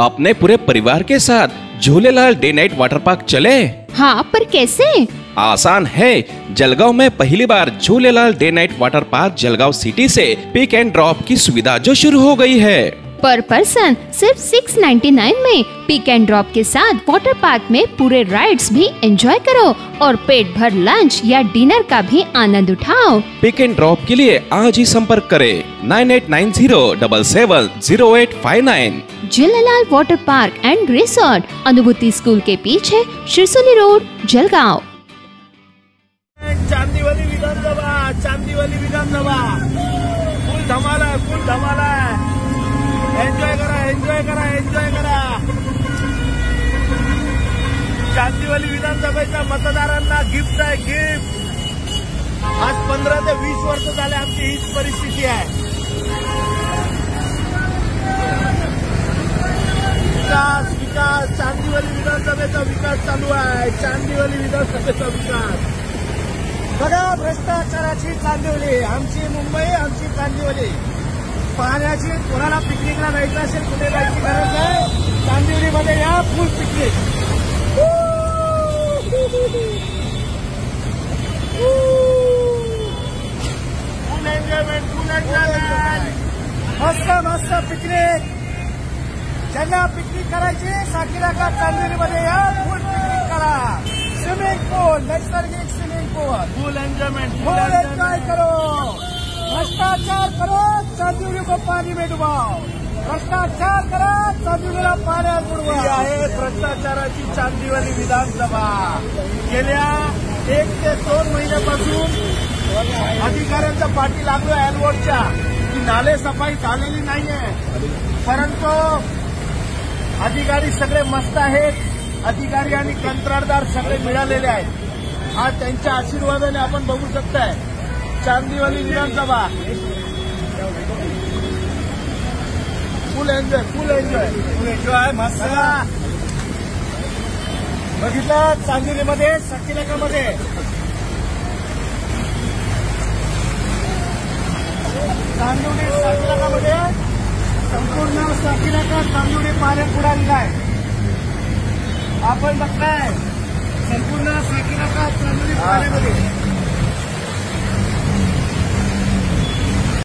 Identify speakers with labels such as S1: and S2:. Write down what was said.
S1: अपने पूरे परिवार के साथ Jhulelal day night water park चले।
S2: हाँ, पर कैसे?
S1: आसान है। जलगांव में पहली बार Jhulelal day night water park Jalgaon city से पिक एंड ड्रॉप की सुविधा जो शुरू हो गई है।
S2: पर पर्सन सिर्फ 699 में पिक एंड ड्रॉप के साथ वाटर पार्क में पूरे राइड्स भी एंजॉय करो और पेट भर लंच या डिनर का भी आनंद उठाओ।
S1: पिक एंड ड्रॉप के लिए आज ही संपर्क करें 9890770859।
S2: Jhulelal water park end resort, अनुभूति स्कूल के पीछे, शिरसोली रोड, जलगांव।
S3: चांदीवाली विधानसभा फुल धमाल है। एंजॉय करा। चांदीवाली विधानसभेच्या मतदारांना गिफ्ट आहे, गिफ्ट। आज 15 ते 20 वर्ष झाले आमची हीच परिस्थिती आहे। विकास चांदीवाली विधानसभेचा विकास चालू आहे। चांदीवाली विधानसभेचा विकास बघा, भ्रष्टाचाराची चांदिवली, आमची मुंबई, आमची चांदिवली। पाण्याची, कोणाला पिकनिकला जायचं असेल, कुठे जायची गरज आहे, चांदिवलीमध्ये या, फुल पिकनिक। फुल एन्जॉयमेंट। मस्त पिकनिक। ज्यांना पिकनिक करायची, साकीनाका चांदिवलीमध्ये या, फुल पिकनिक करा। स्विमिंग पूल, नैसर्गिक स्विमिंग पूल, फुल एन्जॉयमेंट, फुल एन्जॉय करो। भ्रष्टाचार करो, चांदिवली को पानी में डुबाओ। भ्रष्टाचार करा, चांदिवलीला पाण्यात बुडवा। ही आहे भ्रष्टाचाराची चांदिवली विधानसभा। गेल्या 1 ते 2 महिन्यापासून अधिकाऱ्यांचा पाठी लागलोय ॲनवॉर्डच्या की नाले सफाई झालेली नाहीये, परंतु अधिकारी सगळे मस्त आहेत। अधिकारी आणि कंत्राटदार सगळे मिळालेले आहेत। आज त्यांच्या आशीर्वादाने आपण बघू शकताय चांदीवाली विधानसभा फुल एन्जॉय मस्त। बघितलं चांदिवलीमध्ये, साकीनाकामध्ये साकीनाकामध्ये संपूर्ण साकीनाका चांदिवली पाण्यात बुडालेला आहे। आपण बघताय संपूर्ण साकीनाका चांदिवली पाण्यामध्ये।